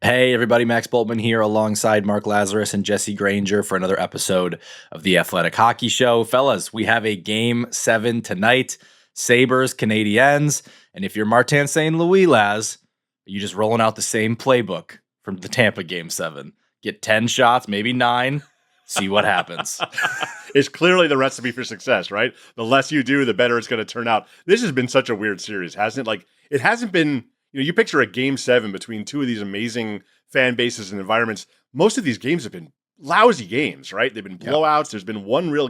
Hey, everybody, Max Boltman here alongside Mark Lazarus and Jesse Granger for another episode of the Athletic Hockey Show. Fellas, we have a Game 7 tonight, Sabres, Canadiens, and if you're Martin St. Louis, Laz, you just rolling out the same playbook from the Tampa Game 7. Get 10 shots, maybe 9, see what happens. It's clearly the recipe for success, right? The less you do, the better it's going to turn out. This has been such a weird series, hasn't it? Like, it hasn't been... You picture a Game 7 between two of these amazing fan bases and environments. Most of these games have been lousy games, right? They've been blowouts. Yep. There's been one real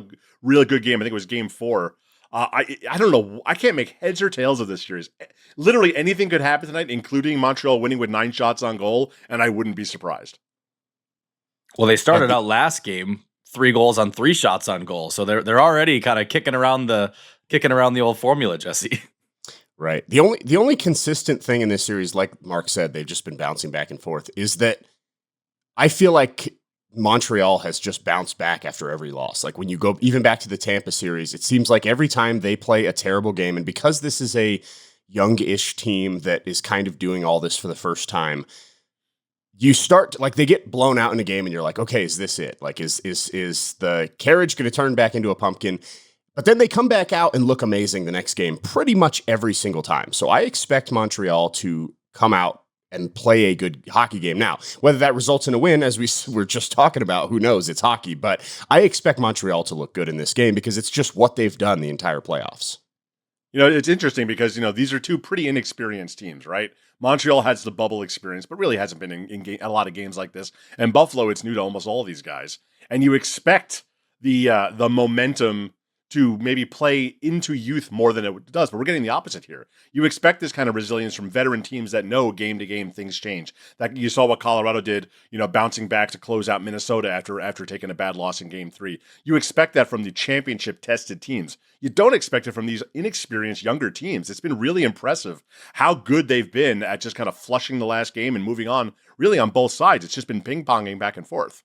good game. I think it was Game 4. I don't know. I can't make heads or tails of this series. Literally anything could happen tonight, including Montreal winning with 9 shots on goal, and I wouldn't be surprised. Well, they started out last game 3 goals on 3 shots on goal, so they're already kind of kicking around the old formula, Jesse. Right. The only consistent thing in this series, like Mark said, they've just been bouncing back and forth, is that I feel like Montreal has just bounced back after every loss. Like when you go even back to the Tampa series, it seems like every time they play a terrible game, and because this is a young-ish team that is kind of doing all this for the first time, you start, like, they get blown out in a game and you're like, okay, is this it? Like, is the carriage going to turn back into a pumpkin? But then they come back out and look amazing the next game pretty much every single time. So I expect Montreal to come out and play a good hockey game. Now, whether that results in a win, as we were just talking about, who knows? It's hockey. But I expect Montreal to look good in this game because it's just what they've done the entire playoffs. It's interesting because, these are two pretty inexperienced teams, right? Montreal has the bubble experience, but really hasn't been in a lot of games like this. And Buffalo, it's new to almost all of these guys. And you expect the momentum to maybe play into youth more than it does. But we're getting the opposite here. You expect this kind of resilience from veteran teams that know game to game things change. That you saw what Colorado did, bouncing back to close out Minnesota after taking a bad loss in Game 3. You expect that from the championship tested teams. You don't expect it from these inexperienced younger teams. It's been really impressive how good they've been at just kind of flushing the last game and moving on really on both sides. It's just been ping-ponging back and forth.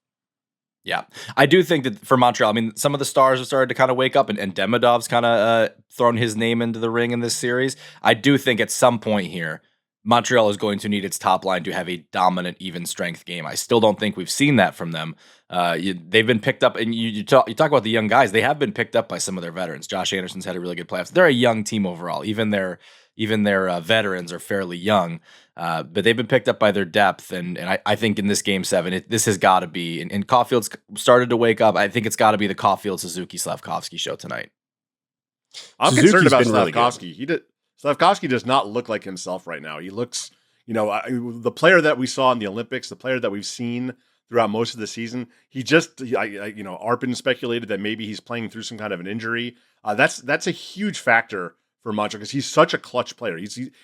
Yeah, I do think that for Montreal, I mean, some of the stars have started to kind of wake up, and Demidov's kind of thrown his name into the ring in this series. I do think at some point here, Montreal is going to need its top line to have a dominant, even strength game. I still don't think we've seen that from them. They've been picked up, and you talk about the young guys. They have been picked up by some of their veterans. Josh Anderson's had a really good playoffs. They're a young team overall. Even their veterans are fairly young. But they've been picked up by their depth, and I think in this Game 7, this has got to be, and Caulfield's started to wake up. I think it's got to be the Caulfield-Suzuki-Slavkovsky show tonight. I'm concerned about Slavkovsky. Slavkovsky does not look like himself right now. He looks, the player that we saw in the Olympics, the player that we've seen throughout most of the season, Arpin speculated that maybe he's playing through some kind of an injury. That's a huge factor for Montreal because he's such a clutch player.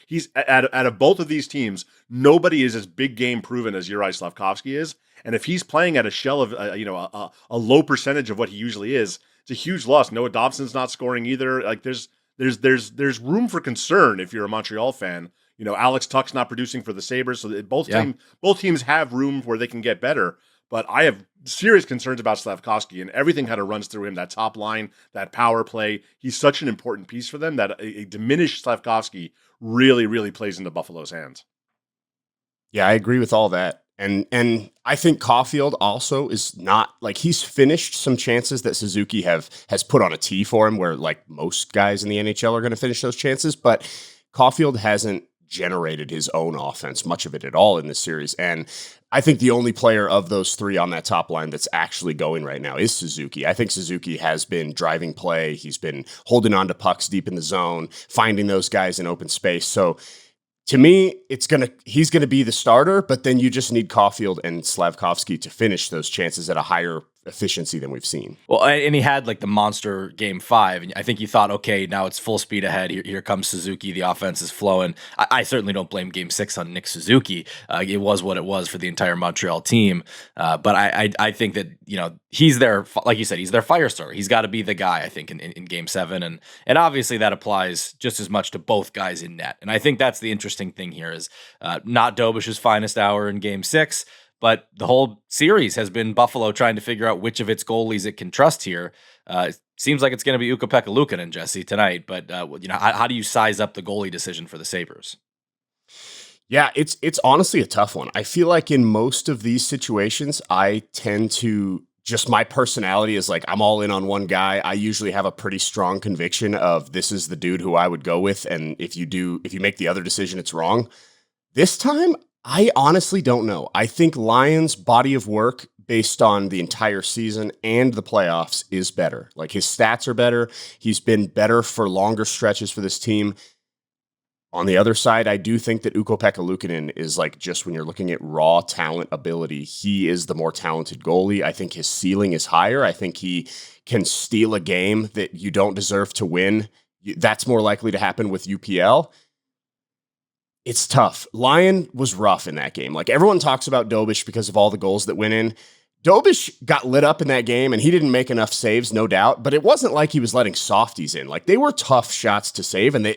He's out of both of these teams, nobody is as big game proven as Juraj Slavkovsky is. And if he's playing at a shell of a low percentage of what he usually is, it's a huge loss. Noah Dobson's not scoring either. Like there's room for concern if you're a Montreal fan. Alex Tuch's not producing for the Sabres, so both teams have room where they can get better. But I have serious concerns about Slavkovsky, and everything kind of runs through him. That top line, that power play. He's such an important piece for them that a diminished Slavkovsky really, really plays into Buffalo's hands. Yeah, I agree with all that. And I think Caulfield also is not, like, he's finished some chances that Suzuki has put on a tee for him where, like, most guys in the NHL are going to finish those chances. But Caulfield hasn't generated his own offense, much of it at all in this series. And I think the only player of those 3 on that top line that's actually going right now is Suzuki. I think Suzuki has been driving play. He's been holding on to pucks deep in the zone, finding those guys in open space. So to me, he's gonna be the starter, but then you just need Caulfield and Slavkovsky to finish those chances at a higher efficiency than we've seen. Well, and he had like the monster Game 5, and I think you thought, okay, now it's full speed ahead. Here comes Suzuki. The offense is flowing. I certainly don't blame Game 6 on Nick Suzuki. It was what it was for the entire Montreal team. But I think that he's their, like you said, he's their fire starter. He's got to be the guy, I think, in Game 7, and obviously that applies just as much to both guys in net. And I think that's the interesting thing here is not Dobish's finest hour in Game 6. But the whole series has been Buffalo trying to figure out which of its goalies it can trust here. It seems like it's going to be Ukko-Pekka Luukkonen, Jesse, tonight. But how do you size up the goalie decision for the Sabres? Yeah, it's honestly a tough one. I feel like in most of these situations, I tend to just my personality is like I'm all in on one guy. I usually have a pretty strong conviction of this is the dude who I would go with, and if you make the other decision, it's wrong. This time, I honestly don't know. I think Lyon's body of work based on the entire season and the playoffs is better. Like his stats are better. He's been better for longer stretches for this team. On the other side, I do think that Ukko-Pekka Luukkonen is like just when you're looking at raw talent ability, he is the more talented goalie. I think his ceiling is higher. I think he can steal a game that you don't deserve to win. That's more likely to happen with UPL. It's tough. Lyon was rough in that game. Like everyone talks about Dobish because of all the goals that went in. Dobish got lit up in that game and he didn't make enough saves, no doubt, but it wasn't like he was letting softies in. Like they were tough shots to save and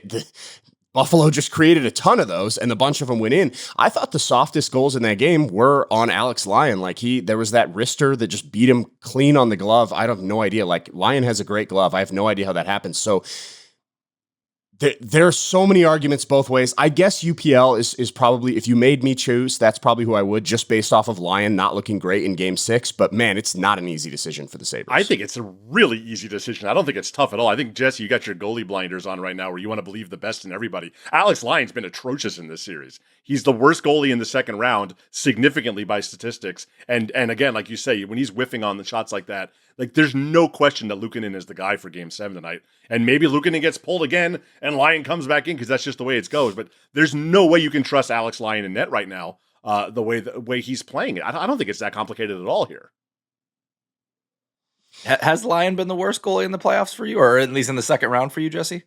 Buffalo just created a ton of those, and a bunch of them went in. I thought the softest goals in that game were on Alex Lyon. Like there was that wrister that just beat him clean on the glove. I have no idea. Like Lyon has a great glove. I have no idea how that happens. So there are so many arguments both ways. I guess UPL is probably, if you made me choose, that's probably who I would, just based off of Lyon not looking great in Game 6. But man, it's not an easy decision for the Sabres. I think it's a really easy decision. I don't think it's tough at all. I think, Jesse, you got your goalie blinders on right now where you want to believe the best in everybody. Alex Lyon's been atrocious in this series. He's the worst goalie in the second round, significantly by statistics. And again, like you say, when he's whiffing on the shots like that, like there's no question that Luukkonen is the guy for Game 7 tonight. And maybe Luukkonen gets pulled again and Lyon comes back in because that's just the way it goes. But there's no way you can trust Alex Lyon in net right now, the way he's playing it. I don't think it's that complicated at all here. Has Lyon been the worst goalie in the playoffs for you, or at least in the second round for you, Jesse?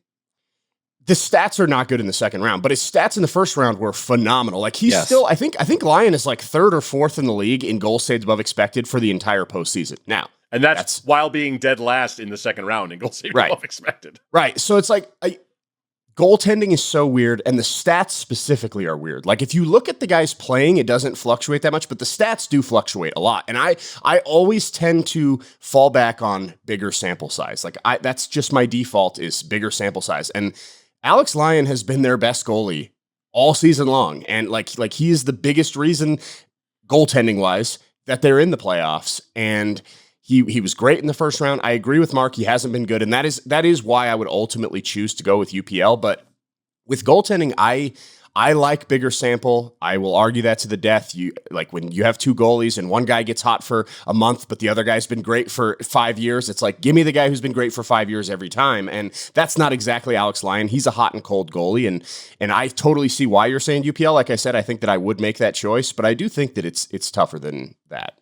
The stats are not good in the second round, but his stats in the first round were phenomenal. Like he's still, I think Lyon is like third or fourth in the league in goal saves above expected for the entire postseason. Now, and that's while being dead last in the second round in goal saves above expected. Right. So it's like goaltending is so weird, and the stats specifically are weird. Like if you look at the guys playing, it doesn't fluctuate that much, but the stats do fluctuate a lot. And I always tend to fall back on bigger sample size. Like that's just my default is bigger sample size. And Alex Lyon has been their best goalie all season long. And like he is the biggest reason goaltending wise that they're in the playoffs. And he was great in the first round. I agree with Mark. He hasn't been good. And that is why I would ultimately choose to go with UPL. But with goaltending, I like bigger sample. I will argue that to the death. You like when you have two goalies and one guy gets hot for a month, but the other guy's been great for 5 years. It's like, give me the guy who's been great for 5 years every time. And that's not exactly Alex Lyon. He's a hot and cold goalie. And I totally see why you're saying UPL. Like I said, I think that I would make that choice, but I do think that it's tougher than that.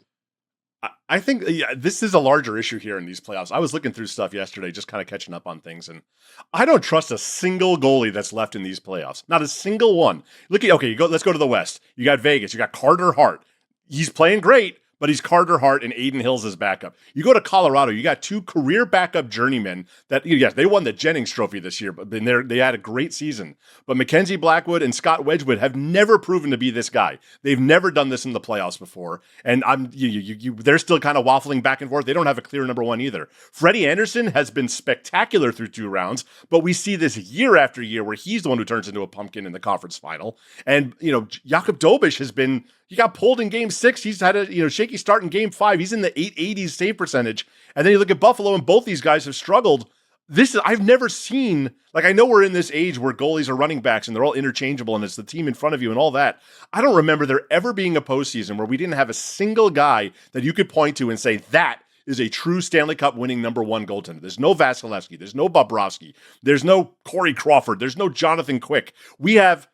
I think this is a larger issue here in these playoffs. I was looking through stuff yesterday, just kind of catching up on things, and I don't trust a single goalie that's left in these playoffs. Not a single one. Let's go to the West. You got Vegas. You got Carter Hart. He's playing great, but he's Carter Hart and Aiden Hills as backup. You go to Colorado, you got two career backup journeymen that, yes, they won the Jennings Trophy this year, but they had a great season. But Mackenzie Blackwood and Scott Wedgwood have never proven to be this guy. They've never done this in the playoffs before. And they're still kind of waffling back and forth. They don't have a clear number one either. Freddie Anderson has been spectacular through 2 rounds, but we see this year after year where he's the one who turns into a pumpkin in the conference final. And, Jakub Dobish he got pulled in Game 6. He's had a shaky start in Game 5. He's in the 880s save percentage. And then you look at Buffalo, and both these guys have struggled. I've never seen, I know we're in this age where goalies are running backs and they're all interchangeable and it's the team in front of you and all that. I don't remember there ever being a postseason where we didn't have a single guy that you could point to and say, that is a true Stanley Cup winning number one goaltender. There's no Vasilevsky. There's no Bobrovsky. There's no Corey Crawford. There's no Jonathan Quick. We have,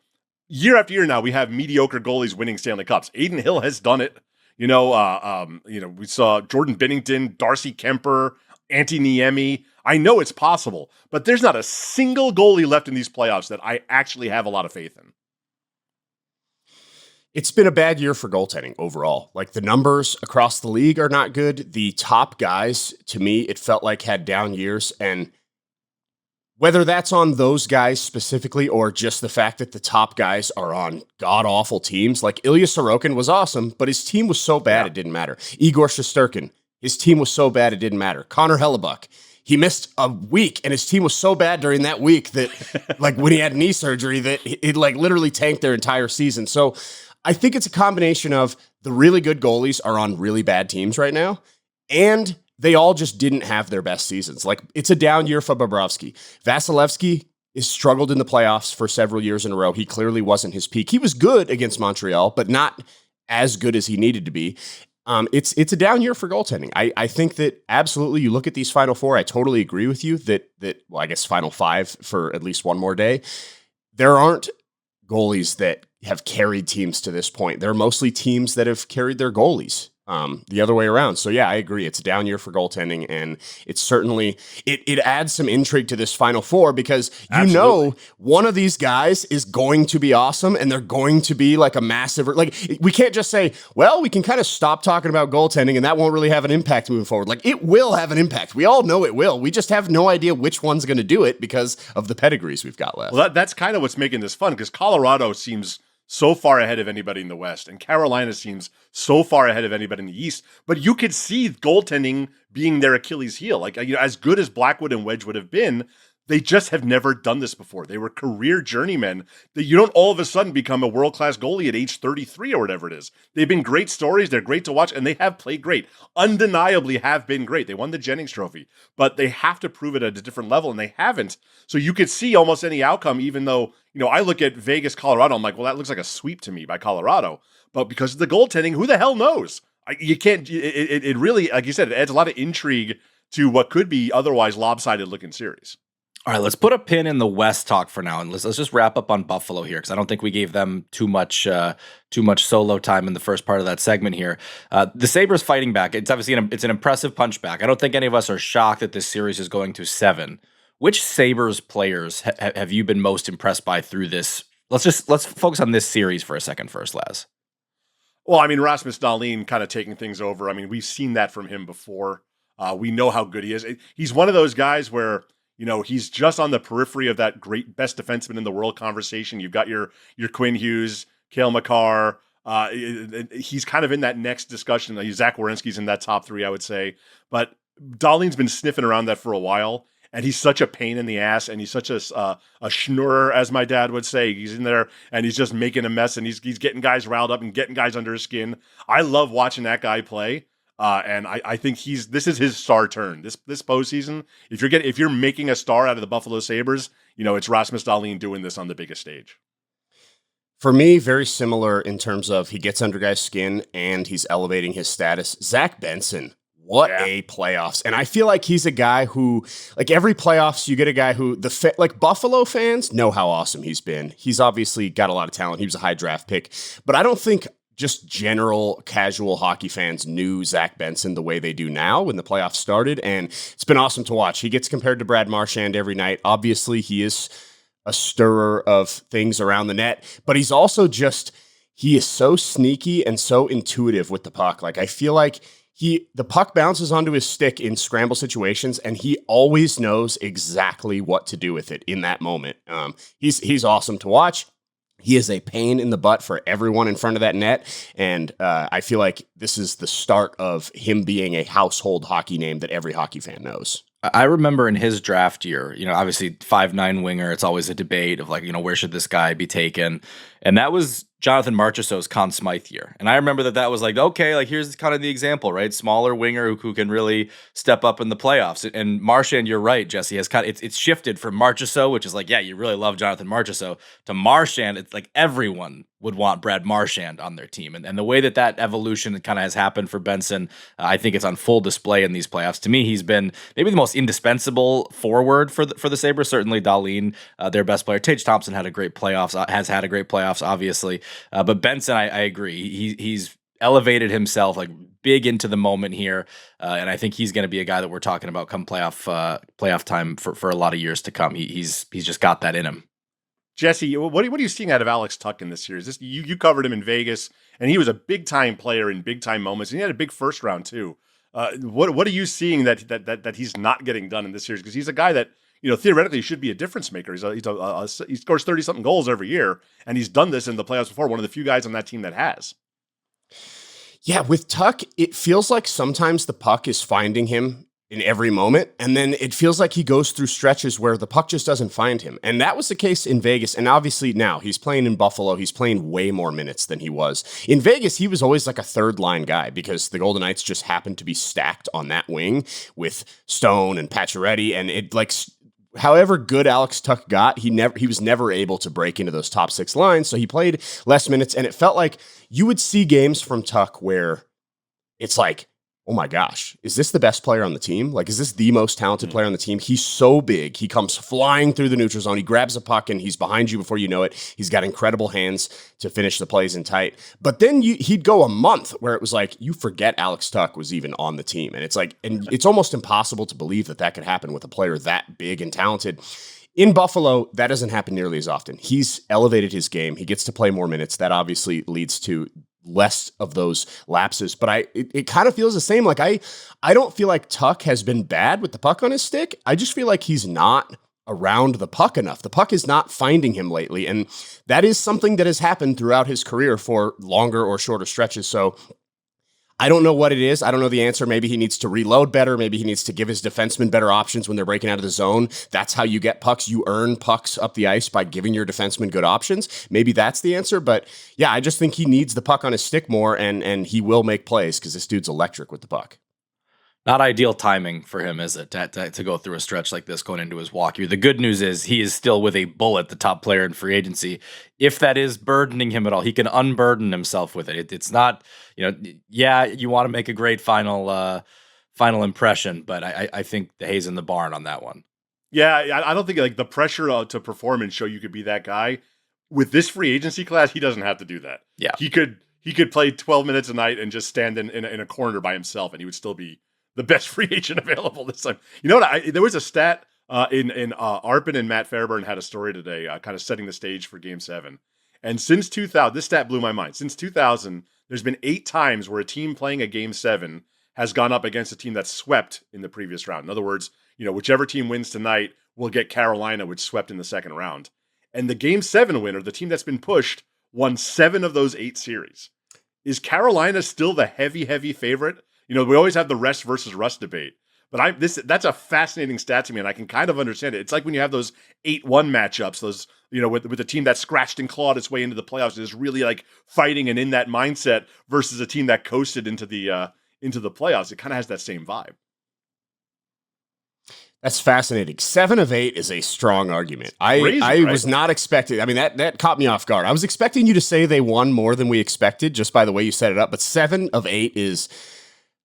year after year now, we have mediocre goalies winning Stanley Cups. Aiden Hill has done it. We saw Jordan Binnington, Darcy Kemper, Antti Niemi. I know it's possible, but there's not a single goalie left in these playoffs that I actually have a lot of faith in. It's been a bad year for goaltending overall. Like the numbers across the league are not good. The top guys, to me, it felt like had down years. And whether that's on those guys specifically or just the fact that the top guys are on god-awful teams, like Ilya Sorokin was awesome, but his team was so bad it didn't matter. Igor Shesterkin, his team was so bad it didn't matter. Connor Hellebuck, he missed a week, and his team was so bad during that week that, like, when he had knee surgery, that it like literally tanked their entire season. So I think it's a combination of the really good goalies are on really bad teams right now, and they all just didn't have their best seasons. Like, it's a down year for Bobrovsky. Vasilevsky has struggled in the playoffs for several years in a row. He clearly wasn't his peak. He was good against Montreal, but not as good as he needed to be. It's a down year for goaltending. I think that absolutely, you look at these final four, I totally agree with you that well, I guess final five for at least one more day. There aren't goalies that have carried teams to this point. They're mostly teams that have carried their goalies. The other way around. So yeah, I agree. It's a down year for goaltending, and it's certainly it adds some intrigue to this Final Four because know one of these guys is going to be awesome, and they're going to be like a massive. Like, we can't just say, well, we can kind of stop talking about goaltending, and that won't really have an impact moving forward. Like, it will have an impact. We all know it will. We just have no idea which one's going to do it because of the pedigrees we've got left. Well, that's kind of what's making this fun because Colorado seems so far ahead of anybody in the West, and Carolina seems so far ahead of anybody in the East. But you could see goaltending being their Achilles heel. Like, as good as Blackwood and Wedgwood have been, they just have never done this before. They were career journeymen. That you don't all of a sudden become a world-class goalie at age 33 or whatever it is. They've been great stories. They're great to watch, and they have played great. Undeniably have been great. They won the Jennings Trophy, but they have to prove it at a different level, and they haven't. So you could see almost any outcome, even though, I look at Vegas, Colorado, I'm like, well, that looks like a sweep to me by Colorado. But because of the goaltending, who the hell knows? You can't, it really, like you said, it adds a lot of intrigue to what could be otherwise lopsided-looking series. All right, let's put a pin in the West talk for now, and let's just wrap up on Buffalo here because I don't think we gave them too much solo time in the first part of that segment here. The Sabres fighting back. It's obviously it's an impressive punch back. I don't think any of us are shocked that this series is going to 7. Which Sabres players have you been most impressed by through this? Let's focus on this series for a second first, Laz. Well, I mean, Rasmus Dahlin kind of taking things over. I mean, we've seen that from him before. We know how good he is. He's one of those guys where, he's just on the periphery of that great best defenseman in the world conversation. You've got your Quinn Hughes, Cale Makar. He's kind of in that next discussion. Zach Werenski's in that top 3, I would say. But Dahlin's been sniffing around that for a while, and he's such a pain in the ass, and he's such a schnorrer, as my dad would say. He's in there, and he's just making a mess, and he's getting guys riled up and getting guys under his skin. I love watching that guy play. And I think this is his star turn this postseason. If you're making a star out of the Buffalo Sabres, it's Rasmus Dahlin doing this on the biggest stage. For me, very similar in terms of he gets under guys' skin and he's elevating his status. Zach Benson, what a playoffs! And I feel like he's a guy who, like, every playoffs, you get a guy who like Buffalo fans know how awesome he's been. He's obviously got a lot of talent. He was a high draft pick, but I don't think just general casual hockey fans knew Zach Benson the way they do now when the playoffs started, and it's been awesome to watch. He gets compared to Brad Marchand every night. Obviously, he is a stirrer of things around the net, but he's also he is so sneaky and so intuitive with the puck. Like, I feel like the puck bounces onto his stick in scramble situations, and he always knows exactly what to do with it in that moment. He's awesome to watch. He is a pain in the butt for everyone in front of that net, and I feel like this is the start of him being a household hockey name that every hockey fan knows. I remember in his draft year, obviously 5'9" winger, it's always a debate of like, where should this guy be taken? And that was Jonathan Marchessault's Conn Smythe year. And I remember that was like, okay, like here's kind of the example, right? Smaller winger who can really step up in the playoffs. And Marchand, you're right, Jesse, has kind of, it's shifted from Marchessault, which is like, yeah, you really love Jonathan Marchessault, to Marchand. It's like everyone would want Brad Marchand on their team. And the way that evolution kind of has happened for Benson, I think it's on full display in these playoffs. To me, he's been maybe the most indispensable forward for the Sabres. Certainly Dahlin, their best player. Tage Thompson has had a great playoffs, obviously. But Benson, I agree. He's elevated himself like big into the moment here. And I think he's going to be a guy that we're talking about come playoff time for a lot of years to come. He's just got that in him. Jesse, what are you seeing out of Alex Tuch in this series? You covered him in Vegas, and he was a big-time player in big-time moments, and he had a big first round, too. What are you seeing that he's not getting done in this series? Because he's a guy that, theoretically should be a difference maker. He scores 30-something goals every year, and he's done this in the playoffs before, one of the few guys on that team that has. Yeah, with Tuch, it feels like sometimes the puck is finding him in every moment. And then it feels like he goes through stretches where the puck just doesn't find him. And that was the case in Vegas. And obviously now he's playing in Buffalo. He's playing way more minutes than he was. In Vegas, he was always like a third line guy because the Golden Knights just happened to be stacked on that wing with Stone and Pacioretty. And it like, however good Alex Tuch got, he was never able to break into those top six lines. So he played less minutes. And it felt like you would see games from Tuch where it's like, oh my gosh, is this the best player on the team? Like, is this the most talented player on the team? He's so big. He comes flying through the neutral zone. He grabs a puck and he's behind you before you know it. He's got incredible hands to finish the plays in tight. But then he'd go a month where it was like, you forget Alex Tuch was even on the team. And it's like, and it's almost impossible to believe that could happen with a player that big and talented. In Buffalo, that doesn't happen nearly as often. He's elevated his game. He gets to play more minutes. That obviously leads to less of those lapses, but it kind of feels the same. Like I don't feel like Tuch has been bad with the puck on his stick. I just feel like he's not around the puck enough. The puck is not finding him lately, and that is something that has happened throughout his career for longer or shorter stretches. So I don't know what it is. I don't know the answer. Maybe he needs to reload better. Maybe he needs to give his defensemen better options when they're breaking out of the zone. That's how you get pucks. You earn pucks up the ice by giving your defensemen good options. Maybe that's the answer. But yeah, I just think he needs the puck on his stick more, and he will make plays because this dude's electric with the puck. Not ideal timing for him, is it, to go through a stretch like this going into his walk year? The good news is he is still with a bullet, the top player in free agency. If that is burdening him at all, he can unburden himself with it. It's not, yeah, you want to make a great final impression, but I think the hay's in the barn on that one. Yeah, I don't think like the pressure to perform and show you could be that guy with this free agency class. He doesn't have to do that. Yeah, he could play 12 minutes a night and just stand in a corner by himself, and he would still be the best free agent available this time. You know what? There was a stat in Arpin and Matt Fairburn had a story today, kind of setting the stage for Game 7. And since 2000, this stat blew my mind. Since 2000, there's been 8 times where a team playing a Game 7 has gone up against a team that's swept in the previous round. In other words, whichever team wins tonight will get Carolina, which swept in the second round. And the Game 7 winner, the team that's been pushed, won 7 of those 8 series. Is Carolina still the heavy favorite? We always have the rest versus rust debate, but that's a fascinating stat to me, and I can kind of understand it. It's like when you have those 8-1 matchups, those, with a team that scratched and clawed its way into the playoffs, is really like fighting and in that mindset versus a team that coasted into the playoffs. It kind of has that same vibe. That's fascinating. 7 of 8 is a strong argument. I was not expecting. I mean, that caught me off guard. I was expecting you to say they won more than we expected just by the way you set it up, but 7 of 8 is.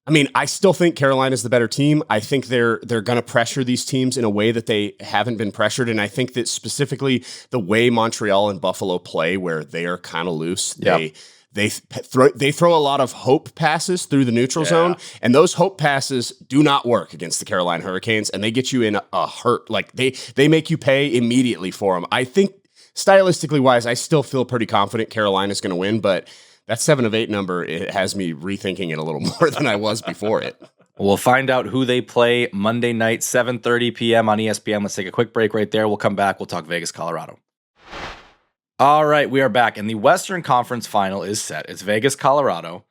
I mean, I still think Carolina's the better team. I think they're going to pressure these teams in a way that they haven't been pressured, and I think that specifically the way Montreal and Buffalo play, where they are kind of loose, yep. They throw a lot of hope passes through the neutral zone, and those hope passes do not work against the Carolina Hurricanes, and they get you in a hurt. Like they make you pay immediately for them. I think stylistically wise, I still feel pretty confident Carolina's going to win, but that 7 of 8 number, it has me rethinking it a little more than I was before it. We'll find out who they play Monday night, 7:30 p.m. on ESPN. Let's take a quick break right there. We'll come back. We'll talk Vegas, Colorado. All right, we are back, and the Western Conference Final is set. It's Vegas, Colorado.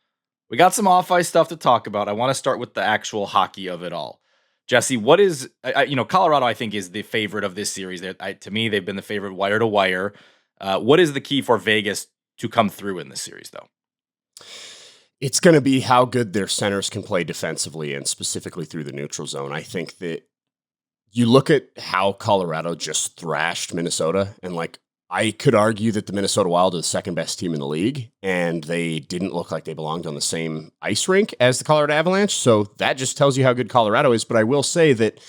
We got some off-ice stuff to talk about. I want to start with the actual hockey of it all. Jesse, what is, Colorado, I think, is the favorite of this series. To me, they've been the favorite wire to wire. What is the key for Vegas to come through in this series, though? It's going to be how good their centers can play defensively and specifically through the neutral zone. I think that you look at how Colorado just thrashed Minnesota, and I could argue that the Minnesota Wild are the second best team in the league, and they didn't look like they belonged on the same ice rink as the Colorado Avalanche. So that just tells you how good Colorado is. But I will say that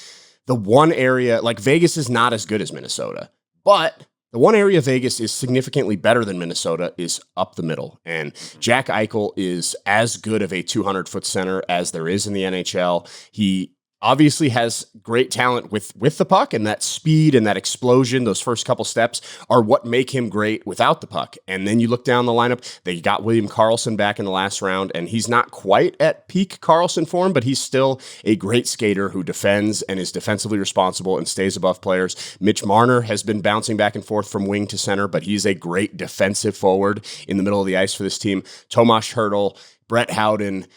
the one area, Vegas is not as good as Minnesota, but the one area Vegas is significantly better than Minnesota is up the middle. And Jack Eichel is as good of a 200-foot center as there is in the NHL. He obviously has great talent with the puck, and that speed and that explosion, those first couple steps are what make him great without the puck. And then you look down the lineup, they got William Karlsson back in the last round, and he's not quite at peak Karlsson form, but he's still a great skater who defends and is defensively responsible and stays above players. Mitch Marner has been bouncing back and forth from wing to center, but he's a great defensive forward in the middle of the ice for this team. Tomas Hertl, Brett Howden,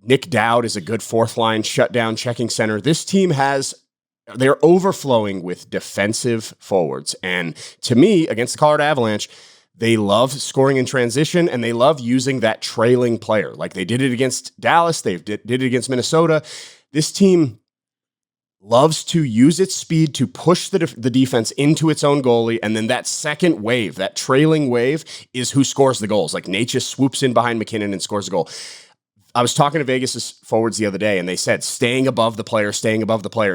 Nick Dowd is a good fourth line shutdown checking center. This team they're overflowing with defensive forwards. And to me, against the Colorado Avalanche, they love scoring in transition, and they love using that trailing player. Like they did it against Dallas, they did it against Minnesota. This team loves to use its speed to push the defense into its own goalie, and then that second wave, that trailing wave, is who scores the goals. Like Nate just swoops in behind McKinnon and scores a goal. I was talking to Vegas' forwards the other day, and they said staying above the player.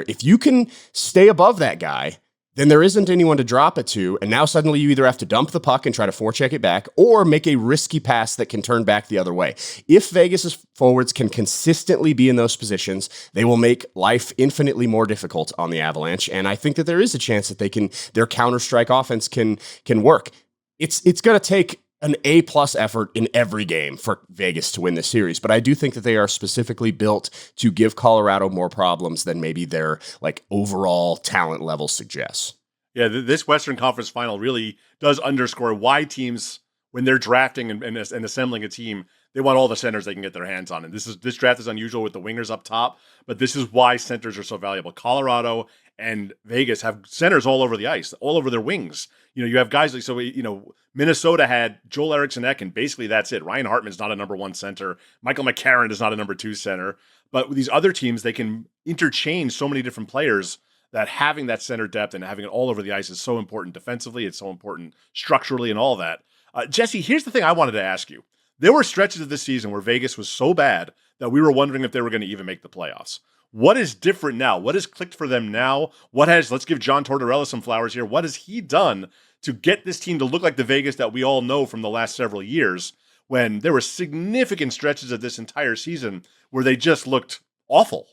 If you can stay above that guy, then there isn't anyone to drop it to, and now suddenly you either have to dump the puck and try to forecheck it back, or make a risky pass that can turn back the other way. If Vegas' forwards can consistently be in those positions, they will make life infinitely more difficult on the Avalanche, and I think that there is a chance that their counter-strike offense can work. It's going to take an A-plus effort in every game for Vegas to win this series, but I do think that they are specifically built to give Colorado more problems than maybe their like overall talent level suggests. Yeah, this Western Conference final really does underscore why teams, when they're drafting and assembling a team, they want all the centers they can get their hands on. And this draft is unusual with the wingers up top, but this is why centers are so valuable. Colorado and Vegas have centers all over the ice, all over their wings. You have guys like, Minnesota had Joel Eriksson Ek, and basically that's it. Ryan Hartman's not a number one center. Michael McCarron is not a number two center. But with these other teams, they can interchange so many different players that having that center depth and having it all over the ice is so important defensively. It's so important structurally and all that. Jesse, here's the thing I wanted to ask you. There were stretches of this season where Vegas was so bad that we were wondering if they were going to even make the playoffs. What is different now? What has clicked for them now? Let's give John Tortorella some flowers here. What has he done to get this team to look like the Vegas that we all know from the last several years, when there were significant stretches of this entire season where they just looked awful?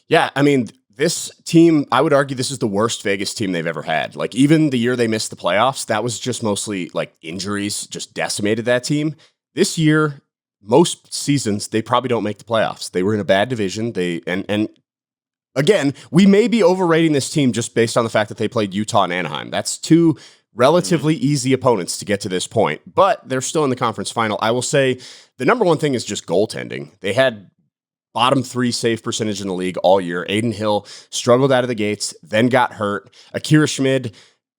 Yeah, I mean, this team, I would argue this is the worst Vegas team they've ever had. Like, even the year they missed the playoffs, that was just mostly like injuries just decimated that team. This year, most seasons, they probably don't make the playoffs. They were in a bad division. And again, we may be overrating this team just based on the fact that they played Utah and Anaheim. That's two relatively easy opponents to get to this point, but they're still in the conference final. I will say the number one thing is just goaltending. They had bottom 3 save percentage in the league all year. Aiden Hill struggled out of the gates, then got hurt. Akira Schmid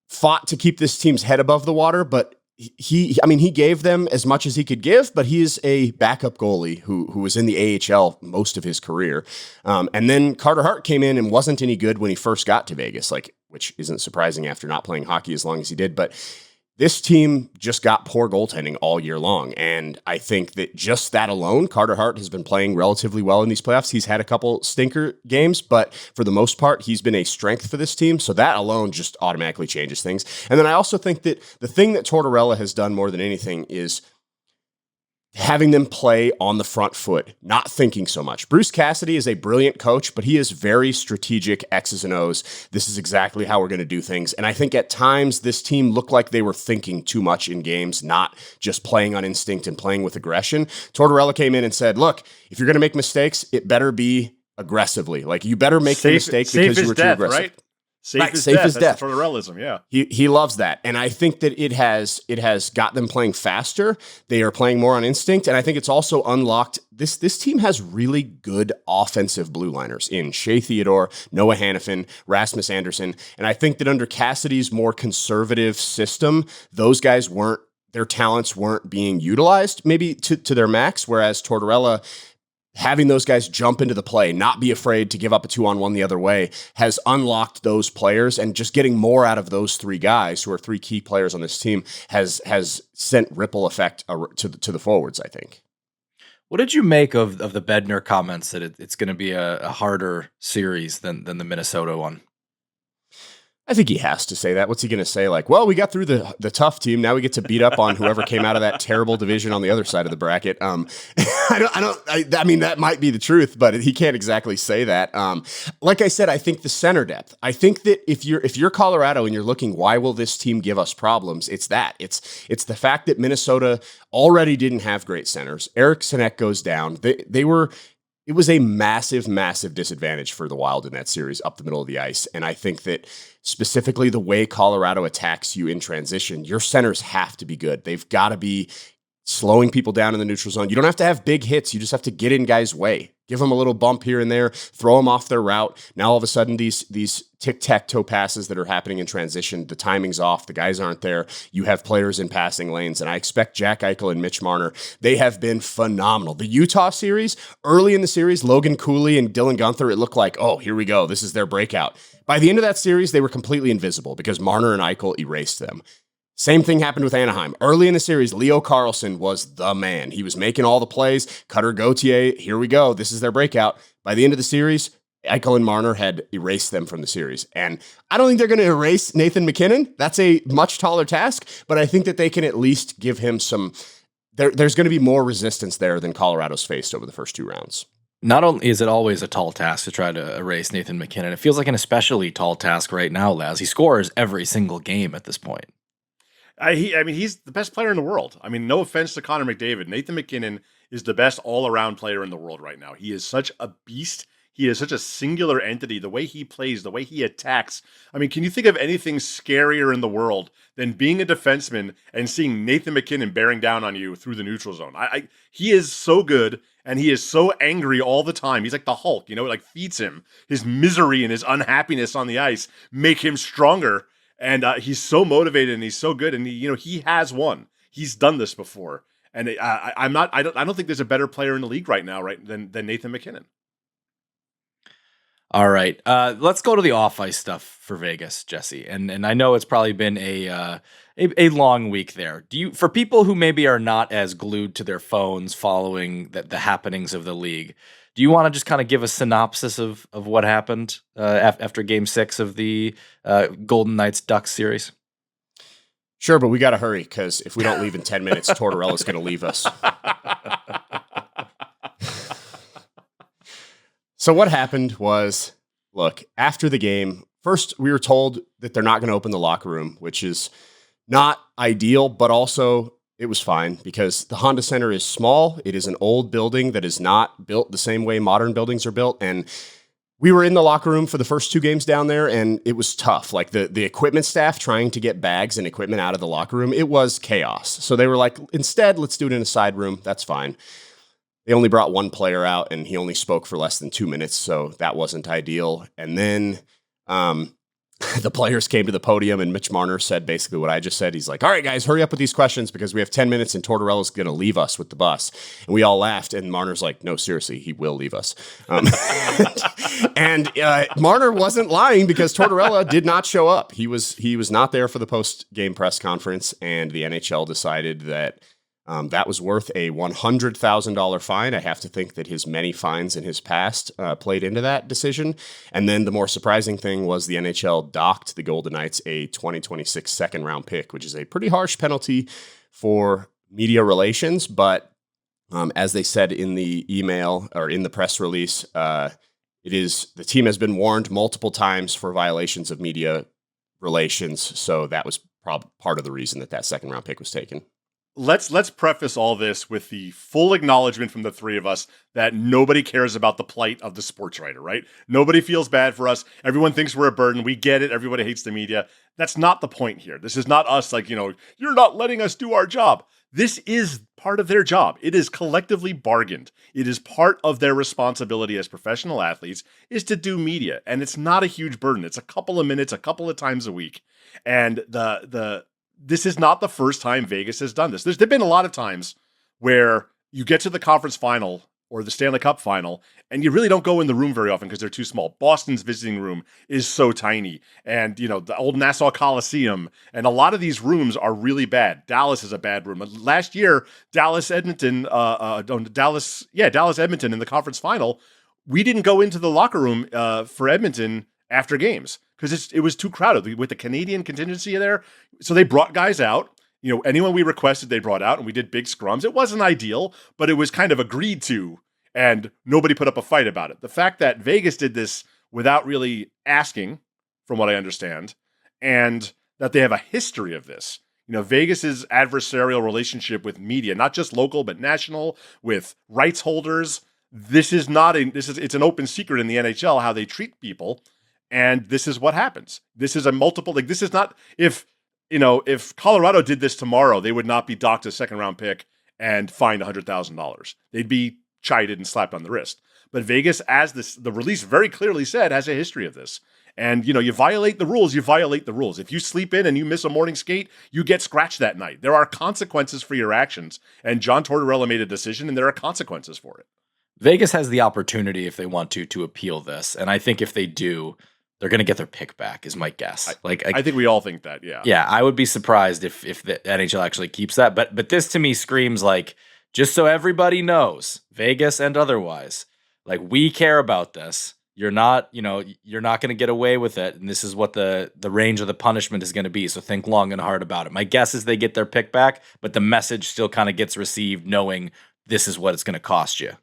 fought to keep this team's head above the water, but he gave them as much as he could give, but he is a backup goalie who was in the AHL most of his career. And then Carter Hart came in and wasn't any good when he first got to Vegas, which isn't surprising after not playing hockey as long as he did. But this team just got poor goaltending all year long. And I think that just that alone, Carter Hart has been playing relatively well in these playoffs. He's had a couple stinker games, but for the most part, he's been a strength for this team. So that alone just automatically changes things. And then I also think that the thing that Tortorella has done more than anything is having them play on the front foot, not thinking so much. Bruce Cassidy is a brilliant coach, but he is very strategic, X's and O's. This is exactly how we're going to do things. And I think at times this team looked like they were thinking too much in games, not just playing on instinct and playing with aggression. Tortorella came in and said, look, if you're going to make mistakes, it better be aggressively. Like, you better make the mistake because you were too aggressive. Right? Safe as death. That's Tortorellism, yeah. He loves that. And I think that it has got them playing faster. They are playing more on instinct. And I think it's also unlocked. This team has really good offensive blue liners in Shea Theodore, Noah Hannafin, Rasmus Anderson. And I think that under Cassidy's more conservative system, those guys their talents weren't being utilized maybe to their max. Whereas Tortorella, having those guys jump into the play, not be afraid to give up a 2-on-1 the other way, has unlocked those players, and just getting more out of those 3 guys who are 3 key players on this team has sent ripple effect to the forwards, I think. What did you make of the Bednar comments that it's going to be a harder series than the Minnesota one? I think he has to say that. What's he going to say? Like, well, we got through the tough team. Now we get to beat up on whoever came out of that terrible division on the other side of the bracket. I mean, that might be the truth, but he can't exactly say that. Like I said, I think the center depth. I think that if you're Colorado and you're looking, why will this team give us problems? It's that. It's the fact that Minnesota already didn't have great centers. Eriksson Ek goes down. It was a massive, massive disadvantage for the Wild in that series up the middle of the ice. And I think that specifically the way Colorado attacks you in transition, your centers have to be good. They've got to be slowing people down in the neutral zone. You don't have to have big hits. You just have to get in guys' way. Give them a little bump here and there, throw them off their route. Now all of a sudden these tic-tac-toe passes that are happening in transition, the timing's off, the guys aren't there. You have players in passing lanes, and I expect Jack Eichel and Mitch Marner, they have been phenomenal. The Utah series, early in the series, Logan Cooley and Dylan Guenther, it looked like, oh, here we go. This is their breakout. By the end of that series, they were completely invisible because Marner and Eichel erased them. Same thing happened with Anaheim. Early in the series, Leo Carlsson was the man. He was making all the plays. Cutter Gauthier, here we go. This is their breakout. By the end of the series, Eichel and Marner had erased them from the series. And I don't think they're going to erase Nathan MacKinnon. That's a much taller task, but I think that they can at least give him some... There's going to be more resistance there than Colorado's faced over the first 2 rounds. Not only is it always a tall task to try to erase Nathan MacKinnon, it feels like an especially tall task right now, Laz. He scores every single game at this point. I mean, he's the best player in the world. I mean, no offense to Connor McDavid. Nathan MacKinnon is the best all-around player in the world right now. He is such a beast. He is such a singular entity. The way he plays, the way he attacks. I mean, can you think of anything scarier in the world than being a defenseman and seeing Nathan MacKinnon bearing down on you through the neutral zone? He is so good, and he is so angry all the time. He's like the Hulk, it like feeds him. His misery and his unhappiness on the ice make him stronger. And he's so motivated and he's so good, and he has won. He's done this before, and I don't think there's a better player in the league right now, than Nathan MacKinnon. All right, let's go to the off ice stuff for Vegas, Jesse. And I know it's probably been a long week there. For people who maybe are not as glued to their phones following the happenings of the league, do you want to just kind of give a synopsis of what happened after Game 6 of the Golden Knights Ducks series? Sure, but we got to hurry because if we don't leave in 10 minutes, Tortorella's going to leave us. So what happened was, look, after the game, first we were told that they're not going to open the locker room, which is not ideal, but also it was fine because the Honda Center is small. It is an old building that is not built the same way modern buildings are built. And we were in the locker room for the first 2 games down there, and it was tough. Like the equipment staff trying to get bags and equipment out of the locker room, it was chaos. So they were like, instead, let's do it in a side room. That's fine. They only brought 1 player out, and he only spoke for less than 2 minutes, so that wasn't ideal. And then the players came to the podium, and Mitch Marner said basically what I just said. He's like, all right, guys, hurry up with these questions because we have 10 minutes, and Tortorella's going to leave us with the bus. And we all laughed, and Marner's like, no, seriously, he will leave us. And Marner wasn't lying because Tortorella did not show up. He was not there for the post-game press conference, and the NHL decided that that was worth a $100,000 fine. I have to think that his many fines in his past played into that decision. And then the more surprising thing was the NHL docked the Golden Knights a 2026 second-round pick, which is a pretty harsh penalty for media relations. But as they said in the email or in the press release, the team has been warned multiple times for violations of media relations. So that was part of the reason that second-round pick was taken. Let's preface all this with the full acknowledgement from the 3 of us that nobody cares about the plight of the sports writer, right? Nobody feels bad for us. Everyone thinks we're a burden. We get it. Everybody hates the media. That's not the point here. This is not us like, you're not letting us do our job. This is part of their job. It is collectively bargained. It is part of their responsibility as professional athletes is to do media. And it's not a huge burden. It's a couple of minutes, a couple of times a week. And this is not the first time Vegas has done this. There've been a lot of times where you get to the conference final or the Stanley Cup final, and you really don't go in the room very often because they're too small. Boston's visiting room is so tiny, and the old Nassau Coliseum, and a lot of these rooms are really bad. Dallas is a bad room. Last year, Dallas-Edmonton in the conference final, we didn't go into the locker room for Edmonton after games because it was too crowded with the Canadian contingency there. So they brought guys out. Anyone we requested, they brought out, and we did big scrums. It wasn't ideal, but it was kind of agreed to, and nobody put up a fight about it. The fact that Vegas did this without really asking, from what I understand, and that they have a history of this. Vegas's adversarial relationship with media, not just local, but national, with rights holders. It's an open secret in the NHL how they treat people. And this is what happens. This is a multiple, this is not, if Colorado did this tomorrow, they would not be docked a second round pick and fined $100,000. They'd be chided and slapped on the wrist. But Vegas, as the release very clearly said, has a history of this. And, you violate the rules, you violate the rules. If you sleep in and you miss a morning skate, you get scratched that night. There are consequences for your actions. And John Tortorella made a decision, and there are consequences for it. Vegas has the opportunity, if they want to appeal this. And I think if they do, they're going to get their pick back, is my guess. I think we all think that, yeah. Yeah, I would be surprised if the NHL actually keeps that. But this to me screams like, just so everybody knows, Vegas and otherwise, like, we care about this. You're not going to get away with it, and this is what the range of the punishment is going to be. So think long and hard about it. My guess is they get their pick back, but the message still kind of gets received, knowing this is what it's going to cost you.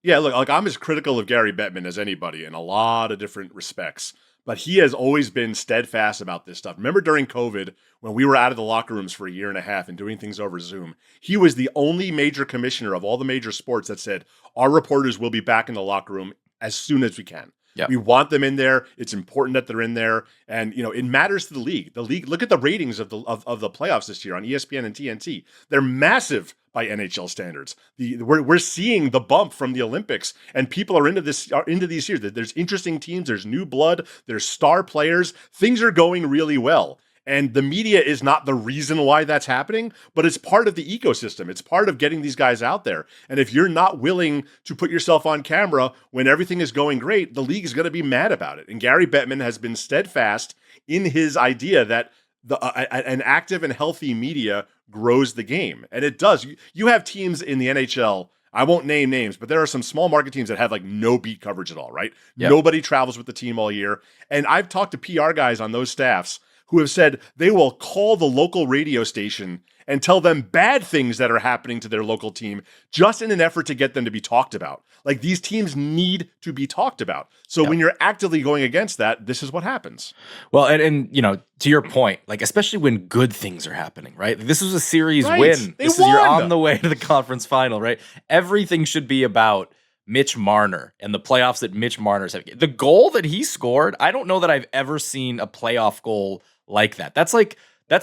Yeah, look, like, I'm as critical of Gary Bettman as anybody in a lot of different respects, but he has always been steadfast about this stuff. Remember during COVID, when we were out of the locker rooms for a year and a half and doing things over Zoom, he was the only major commissioner of all the major sports that said, our reporters will be back in the locker room as soon as we can. Yep. We want them in there. It's important that they're in there. And, it matters to the league. The league, look at the ratings of the playoffs this year on ESPN and TNT. They're massive by NHL standards. We're seeing the bump from the Olympics, and people are into these years. There's interesting teams. There's new blood. There's star players. Things are going really well. And the media is not the reason why that's happening, but it's part of the ecosystem. It's part of getting these guys out there. And if you're not willing to put yourself on camera when everything is going great, the league is going to be mad about it. And Gary Bettman has been steadfast in his idea that an active and healthy media grows the game. And it does. You have teams in the NHL, I won't name names, but there are some small market teams that have like no beat coverage at all, right? Yep. Nobody travels with the team all year. And I've talked to PR guys on those staffs who have said they will call the local radio station and tell them bad things that are happening to their local team just in an effort to get them to be talked about. Like, these teams need to be talked about. So when you're actively going against that, this is what happens. Well, and to your point, like, especially when good things are happening, right? This was a series win. You're on the way to the conference final, right? Everything should be about Mitch Marner and the playoffs that Mitch Marner's having. The goal that he scored, I don't know that I've ever seen a playoff goal like that. That's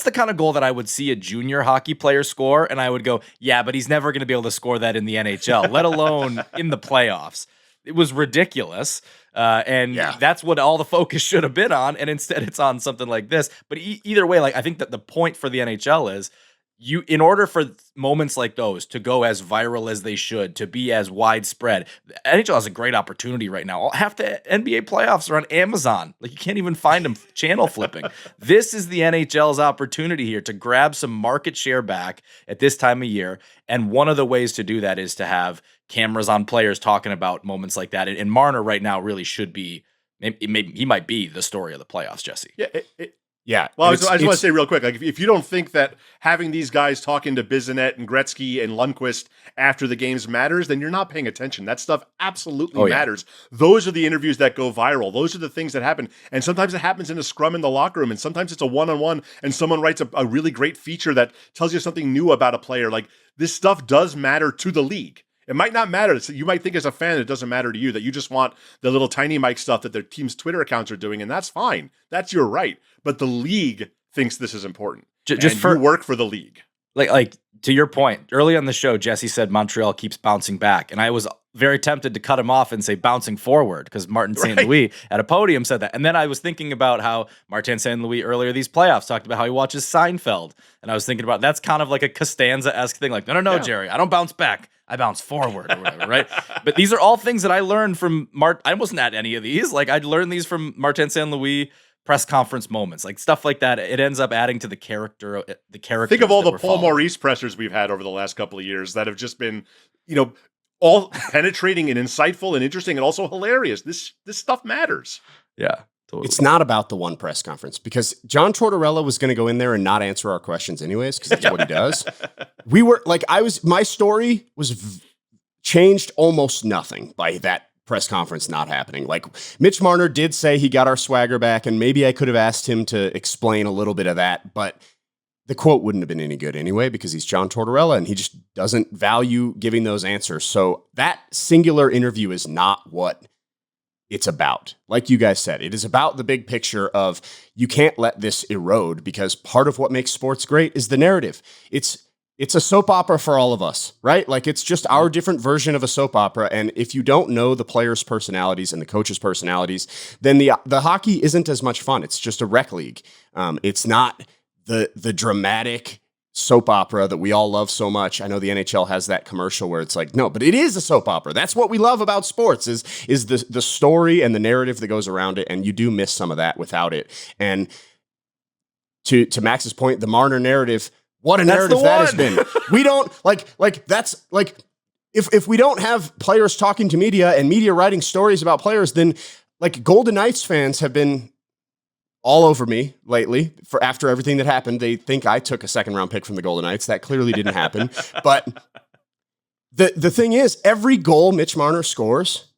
the kind of goal that I would see a junior hockey player score, and I would go, yeah, but he's never going to be able to score that in the NHL, let alone in the playoffs. It was ridiculous, and that's what all the focus should have been on, and instead it's on something like this. But either way, like, I think that the point for the NHL is, in order for moments like those to go as viral as they should, to be as widespread, the NHL has a great opportunity right now. Half the NBA playoffs are on Amazon. Like, you can't even find them channel flipping. This is the NHL's opportunity here to grab some market share back at this time of year. And one of the ways to do that is to have cameras on players talking about moments like that. And Marner right now really should be, he might be the story of the playoffs, Jesse. Yeah. Well, I just want to say real quick, like, if you don't think that having these guys talking to Bizanet and Gretzky and Lundqvist after the games matters, then you're not paying attention. That stuff absolutely matters. Those are the interviews that go viral. Those are the things that happen. And sometimes it happens in a scrum in the locker room, and sometimes it's a one-on-one, and someone writes a really great feature that tells you something new about a player. Like, this stuff does matter to the league. It might not matter. You might think as a fan it doesn't matter to you, that you just want the little tiny mic stuff that their team's Twitter accounts are doing, and that's fine. That's your right. But the league thinks this is important. You work for the league. Like to your point, early on the show, Jesse said Montreal keeps bouncing back, and I was very tempted to cut him off and say bouncing forward, because Martin St. Louis at a podium said that. And then I was thinking about how Martin St. Louis earlier these playoffs talked about how he watches Seinfeld, and I was thinking about that's kind of like a Costanza-esque thing. Like, no, Jerry, I don't bounce back. I bounce forward or whatever, right? But these are all things that I learned from I wasn't at any of these. Like, I'd learned these from Martin St. Louis press conference moments, like stuff like that. It ends up adding to the character. Think of all the Paul Maurice pressers we've had over the last couple of years that have just been, all penetrating and insightful and interesting and also hilarious. This stuff matters. Yeah. Totally. It's not about the one press conference, because John Tortorella was going to go in there and not answer our questions anyways, because that's what he does. My story was changed almost nothing by that press conference not happening. Like, Mitch Marner did say he got our swagger back, and maybe I could have asked him to explain a little bit of that, but the quote wouldn't have been any good anyway, because he's John Tortorella and he just doesn't value giving those answers. So that singular interview is not what it's about. Like you guys said, it is about the big picture of, you can't let this erode, because part of what makes sports great is the narrative. It's it's a soap opera for all of us, right? Like it's just our different version of a soap opera. And if you don't know the players' personalities and the coaches' personalities, then the hockey isn't as much fun. It's just a rec league. It's not the dramatic soap opera that we all love so much. I know the NHL has that commercial where it's like, no, but it is a soap opera. That's what we love about sports is the story and the narrative that goes around it. And you do miss some of that without it. And to Max's point, the Marner narrative, what a narrative that has been. We don't that's if we don't have players talking to media and media writing stories about players, then like Golden Knights fans have been all over me lately for after everything that happened. They think I took a second round pick from the Golden Knights. That clearly didn't happen. But the thing is, every goal Mitch Marner scores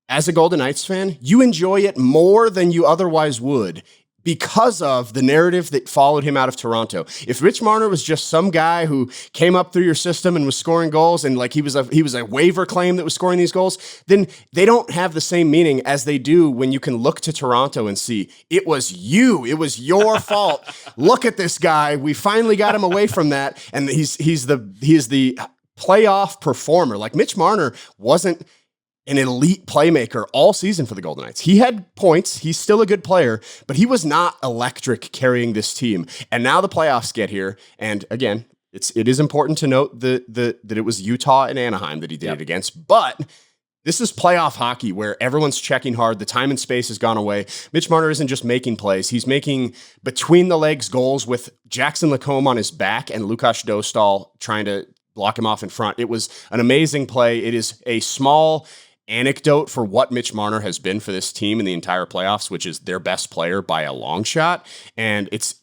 as a Golden Knights fan, you enjoy it more than you otherwise would because of the narrative that followed him out of Toronto. If Mitch Marner was just some guy who came up through your system and was scoring goals and like he was a waiver claim that was scoring these goals, then they don't have the same meaning as they do when you can look to Toronto and see it was your fault. Look at this guy. We finally got him away from that. And he is the playoff performer. Like Mitch Marner wasn't an elite playmaker all season for the Golden Knights. He had points. He's still a good player, but he was not electric carrying this team. And now the playoffs get here. And again, it is important to note that it was Utah and Anaheim that he did it against. But this is playoff hockey where everyone's checking hard. The time and space has gone away. Mitch Marner isn't just making plays. He's making between the legs goals with Jackson Lacombe on his back and Lukas Dostal trying to block him off in front. It was an amazing play. It is a small anecdote for what Mitch Marner has been for this team in the entire playoffs, which is their best player by a long shot. And it's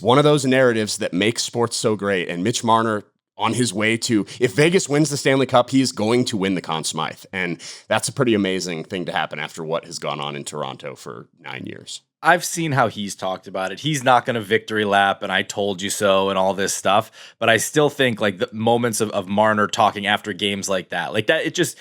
one of those narratives that makes sports so great. And Mitch Marner on his way to, if Vegas wins the Stanley Cup, he's going to win the Conn Smythe. And that's a pretty amazing thing to happen after what has gone on in Toronto for 9 years. I've seen how he's talked about it. He's not going to victory lap and I told you so and all this stuff. But I still think like the moments of Marner talking after games like that, it just,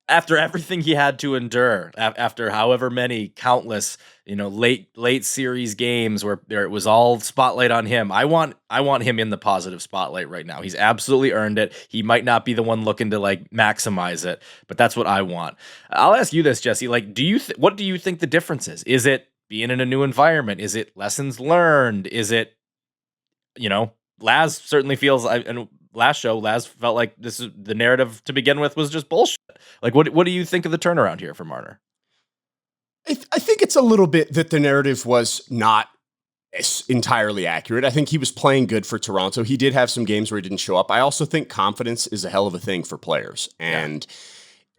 after everything he had to endure, after however many countless, late series games where it was all spotlight on him, I want him in the positive spotlight right now. He's absolutely earned it. He might not be the one looking to like maximize it, but that's what I want. I'll ask you this, Jesse. Like, what do you think the difference is? Is it being in a new environment? Is it lessons learned? Is it, Laz certainly feels, and last show, Laz felt like this is the narrative to begin with was just bullshit. Like, what do you think of the turnaround here for Marner? I think it's a little bit that the narrative was not entirely accurate. I think he was playing good for Toronto. He did have some games where he didn't show up. I also think confidence is a hell of a thing for players. And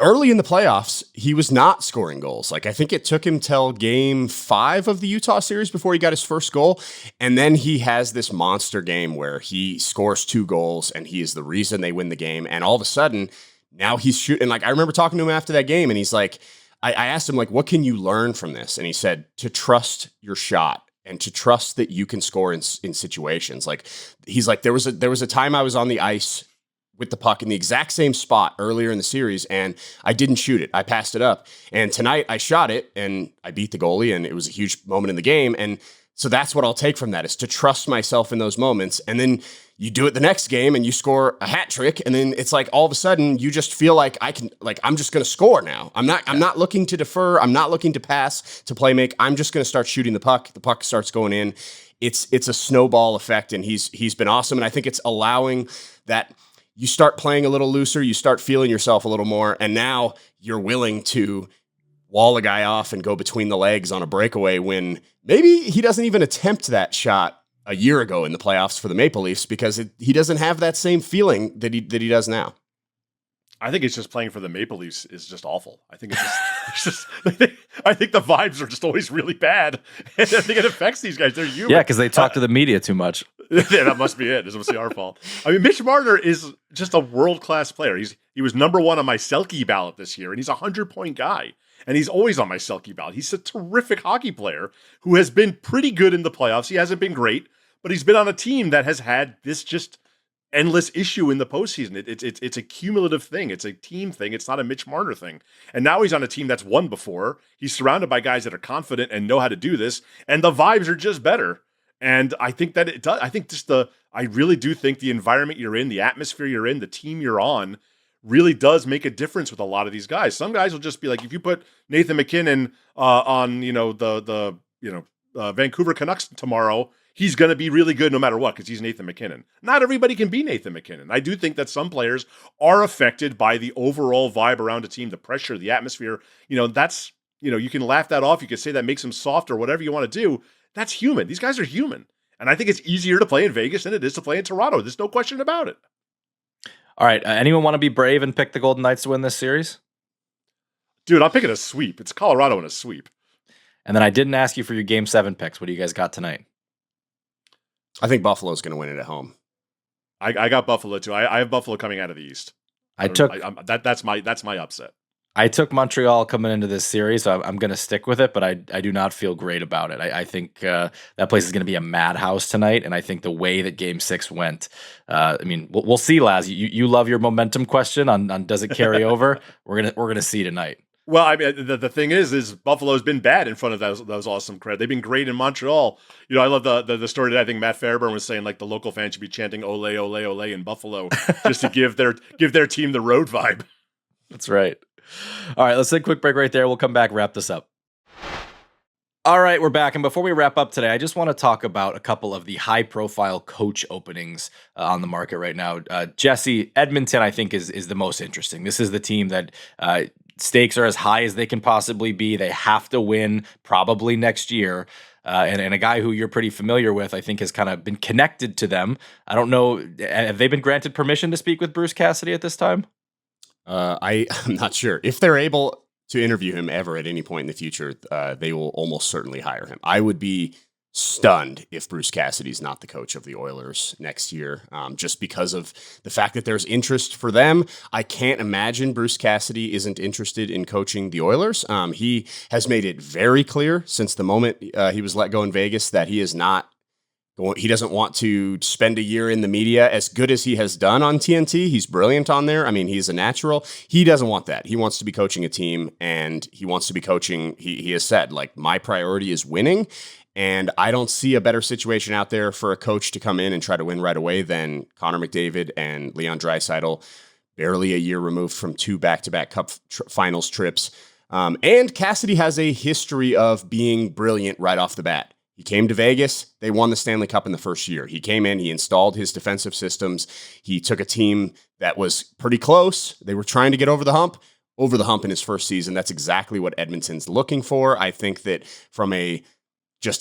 early in the playoffs, he was not scoring goals. Like, I think it took him till game 5 of the Utah series before he got his first goal. And then he has this monster game where he scores 2 goals and he is the reason they win the game. And all of a sudden, now he's shooting. Like, I remember talking to him after that game and he's like, I asked him, like, what can you learn from this? And he said, to trust your shot and to trust that you can score in situations. Like, he's like, there was a time I was on the ice with the puck in the exact same spot earlier in the series, and I didn't shoot it. I passed it up. And tonight I shot it, and I beat the goalie, and it was a huge moment in the game. And so that's what I'll take from that, is to trust myself in those moments. And then you do it the next game, and you score a hat trick, and then it's like all of a sudden you just feel like I'm just going to score now. I'm not looking to defer. I'm not looking to pass, to play make. I'm just going to start shooting the puck. The puck starts going in. It's a snowball effect, and he's been awesome. And I think it's allowing that you start playing a little looser, you start feeling yourself a little more, and now you're willing to wall a guy off and go between the legs on a breakaway when maybe he doesn't even attempt that shot a year ago in the playoffs for the Maple Leafs because he doesn't have that same feeling that he does now. I think it's just playing for the Maple Leafs is just awful. I think I think the vibes are just always really bad. And I think it affects these guys. They're human. Yeah, because they talk to the media too much. Yeah, that must be it. This must be our fault. I mean, Mitch Marner is just a world-class player. He was number 1 on my Selke ballot this year, and he's a 100-point guy. And he's always on my Selke ballot. He's a terrific hockey player who has been pretty good in the playoffs. He hasn't been great, but he's been on a team that has had this just endless issue in the postseason. It's a cumulative thing. It's a team thing. It's not a Mitch Marner thing. And now he's on a team that's won before. He's surrounded by guys that are confident and know how to do this. And the vibes are just better. And I think that it does. I think I really do think the environment you're in, the atmosphere you're in, the team you're on really does make a difference with a lot of these guys. Some guys will just be like, if you put Nathan MacKinnon on, the Vancouver Canucks tomorrow, he's going to be really good no matter what because he's Nathan MacKinnon. Not everybody can be Nathan MacKinnon. I do think that some players are affected by the overall vibe around a team, the pressure, the atmosphere. That's, you can laugh that off. You can say that makes them soft or whatever you want to do. That's human. These guys are human. And I think it's easier to play in Vegas than it is to play in Toronto. There's no question about it. All right. Anyone want to be brave and pick the Golden Knights to win this series? Dude, I'm picking a sweep. It's Colorado in a sweep. And then I didn't ask you for your Game 7 picks. What do you guys got tonight? I think Buffalo's going to win it at home. I got Buffalo too. I have Buffalo coming out of the East. That's my upset. I took Montreal coming into this series, so I'm going to stick with it, but I do not feel great about it. I think that place is going to be a madhouse tonight, and I think the way that Game 6 went, we'll see, Laz. You love your momentum question on does it carry over? We're gonna see tonight. Well, I mean, the thing is Buffalo's been bad in front of those awesome crowd. They've been great in Montreal. I love the story that I think Matt Fairburn was saying, like the local fans should be chanting "Ole, ole, ole" in Buffalo just to give their team the road vibe. That's right. All right, let's take a quick break right there. We'll come back, wrap this up. All right, we're back. And before we wrap up today, I just want to talk about a couple of the high-profile coach openings on the market right now. Jesse, Edmonton, I think, is the most interesting. This is the team that stakes are as high as they can possibly be. They have to win probably next year. And a guy who you're pretty familiar with, I think, has kind of been connected to them. I don't know, have they been granted permission to speak with Bruce Cassidy at this time? I'm not sure. If they're able to interview him ever at any point in the future, they will almost certainly hire him. I would be stunned if Bruce Cassidy's not the coach of the Oilers next year, just because of the fact that there's interest for them. I can't imagine Bruce Cassidy isn't interested in coaching the Oilers. He has made it very clear since the moment he was let go in Vegas that he is not he doesn't want to spend a year in the media as good as he has done on TNT. He's brilliant on there. I mean, he's a natural. He doesn't want that. He wants to be coaching a team, and he wants to be coaching. He has said, like, my priority is winning, and I don't see a better situation out there for a coach to come in and try to win right away than Connor McDavid and Leon Draisaitl, barely a year removed from 2 back-to-back Cup finals trips. And Cassidy has a history of being brilliant right off the bat. He came to Vegas. They won the Stanley Cup in the first year. He came in, he installed his defensive systems. He took a team that was pretty close. They were trying to get over the hump in his first season. That's exactly what Edmonton's looking for. I think that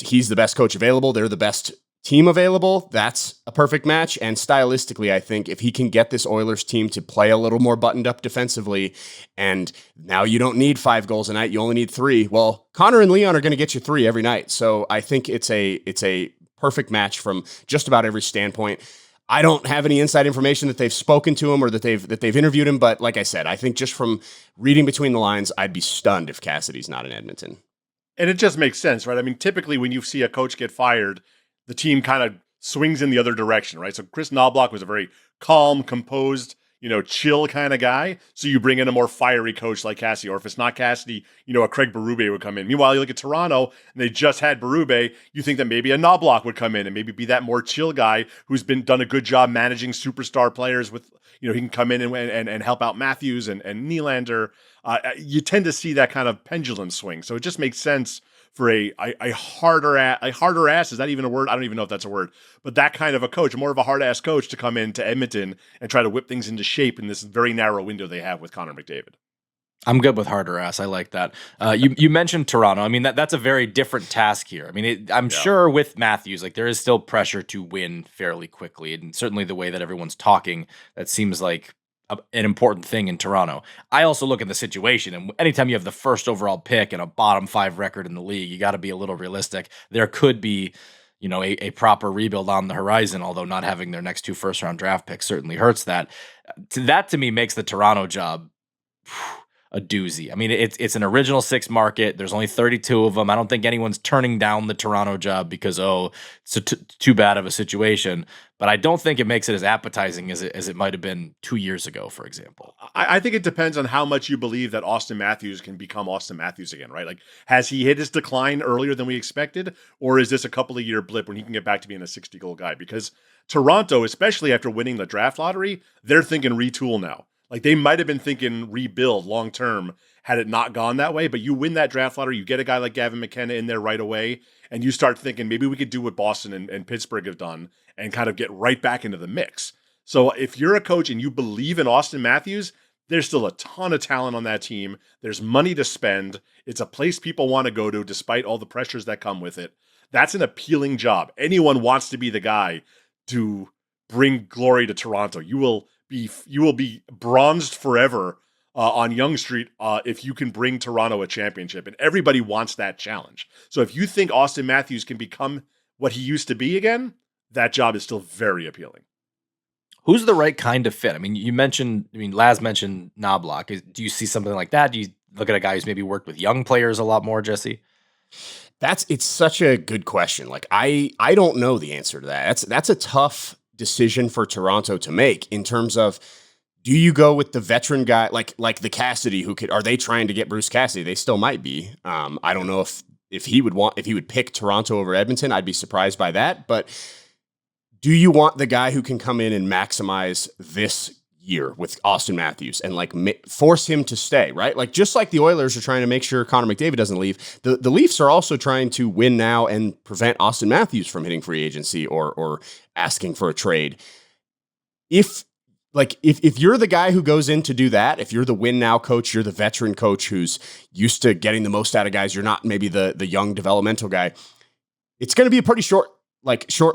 he's the best coach available. They're the best team available. That's a perfect match. And stylistically, I think if he can get this Oilers team to play a little more buttoned up defensively, and now you don't need 5 goals a night, you only need 3. Well, Connor and Leon are going to get you 3 every night. So I think it's a perfect match from just about every standpoint. I don't have any inside information that they've spoken to him or that they've interviewed him. But like I said, I think just from reading between the lines, I'd be stunned if Cassidy's not in Edmonton. And it just makes sense, right? I mean, typically when you see a coach get fired, the team kind of swings in the other direction, right? So Chris Knobloch was a very calm, composed, chill kind of guy. So you bring in a more fiery coach like Cassidy, or if it's not Cassidy, a Craig Berube would come in. Meanwhile, you look at Toronto and they just had Berube. You think that maybe a Knobloch would come in and maybe be that more chill guy who's done a good job managing superstar players with, he can come in and help out Matthews and Nylander. You tend to see that kind of pendulum swing. So it just makes sense for a harder ass, is that even a word? I don't even know if that's a word, but that kind of a coach, more of a hard ass coach to come into Edmonton and try to whip things into shape in this very narrow window they have with Connor McDavid. I'm good with harder ass. I like that. You mentioned Toronto. I mean, that's a very different task here. I mean, I'm sure with Matthews, like there is still pressure to win fairly quickly. And certainly the way that everyone's talking, that seems like an important thing in Toronto. I also look at the situation, and anytime you have the first overall pick and a bottom 5 record in the league, you got to be a little realistic. There could be, a proper rebuild on the horizon, although not having their next 2 first-round draft picks certainly hurts that. That to me makes the Toronto job a doozy. I mean, it's an original 6 market. There's only 32 of them. I don't think anyone's turning down the Toronto job because, it's too bad of a situation. But I don't think it makes it as appetizing as it might have been 2 years ago, for example. I think it depends on how much you believe that Auston Matthews can become Auston Matthews again, right? Like, has he hit his decline earlier than we expected? Or is this a couple of year blip when he can get back to being a 60-goal guy? Because Toronto, especially after winning the draft lottery, they're thinking retool now. Like, they might have been thinking rebuild long term had it not gone that way. But you win that draft lottery, you get a guy like Gavin McKenna in there right away, and you start thinking maybe we could do what Boston and Pittsburgh have done and kind of get right back into the mix. So if you're a coach and you believe in Auston Matthews, there's still a ton of talent on that team. There's money to spend. It's a place people want to go to despite all the pressures that come with it. That's an appealing job. Anyone wants to be the guy to bring glory to Toronto. You will be bronzed forever on Yonge Street if you can bring Toronto a championship, and everybody wants that challenge. So if you think Auston Matthews can become what he used to be again, that job is still very appealing. Who's the right kind of fit? I mean, Laz mentioned Knobloch. Do you see something like that? Do you look at a guy who's maybe worked with young players a lot more, Jesse? It's such a good question. Like, I don't know the answer to that. That's a tough decision for Toronto to make in terms of, do you go with the veteran guy like the Cassidy are they trying to get Bruce Cassidy? They still might be. I don't know if he would pick Toronto over Edmonton. I'd be surprised by that. But do you want the guy who can come in and maximize this year with Auston Matthews and force him to stay, right? Like, just like the Oilers are trying to make sure Connor McDavid doesn't leave, the Leafs are also trying to win now and prevent Auston Matthews from hitting free agency or asking for a trade. If you're the guy who goes in to do that, if you're the win now coach, you're the veteran coach who's used to getting the most out of guys, you're not maybe the young developmental guy, it's going to be a pretty short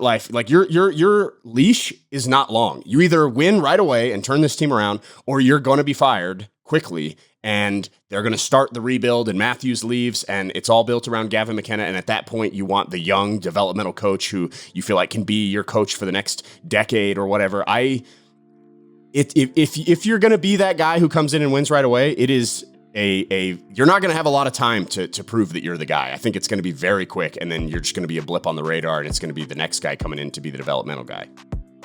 life. Like, your leash is not long. You either win right away and turn this team around, or you're going to be fired quickly, and they're going to start the rebuild, and Matthews leaves, and it's all built around Gavin McKenna. And at that point, you want the young developmental coach who you feel like can be your coach for the next decade or whatever. If you're going to be that guy who comes in and wins right away, it is you're not going to have a lot of time to prove that you're the guy. I think it's going to be very quick, and then you're just going to be a blip on the radar, and it's going to be the next guy coming in to be the developmental guy.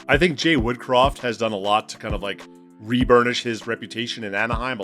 I think Jay Woodcroft has done a lot to kind of like re-burnish his reputation in Anaheim.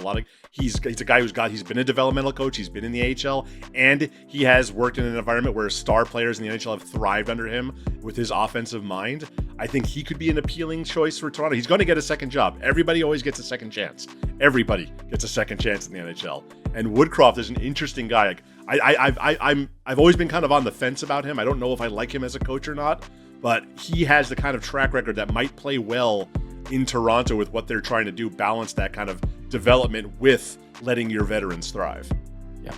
He's a guy he's been a developmental coach, he's been in the AHL, and he has worked in an environment where star players in the NHL have thrived under him with his offensive mind. I think he could be an appealing choice for Toronto. He's going to get a second job. Everybody always gets a second chance. Everybody gets a second chance in the NHL. And Woodcroft is an interesting guy. I've always been kind of on the fence about him. I don't know if I like him as a coach or not, but he has the kind of track record that might play well in Toronto with what they're trying to do, balance that kind of development with letting your veterans thrive. Yeah.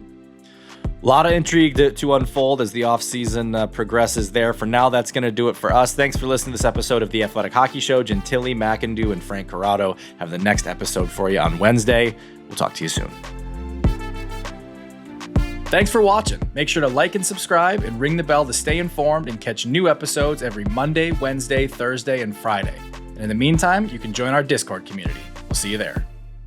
A lot of intrigue to unfold as the offseason progresses there. For now, that's going to do it for us. Thanks for listening to this episode of The Athletic Hockey Show. Gentilly, McIndoe, and Frank Corrado have the next episode for you on Wednesday. We'll talk to you soon. Thanks for watching. Make sure to like and subscribe and ring the bell to stay informed and catch new episodes every Monday, Wednesday, Thursday, and Friday. And in the meantime, you can join our Discord community. We'll see you there.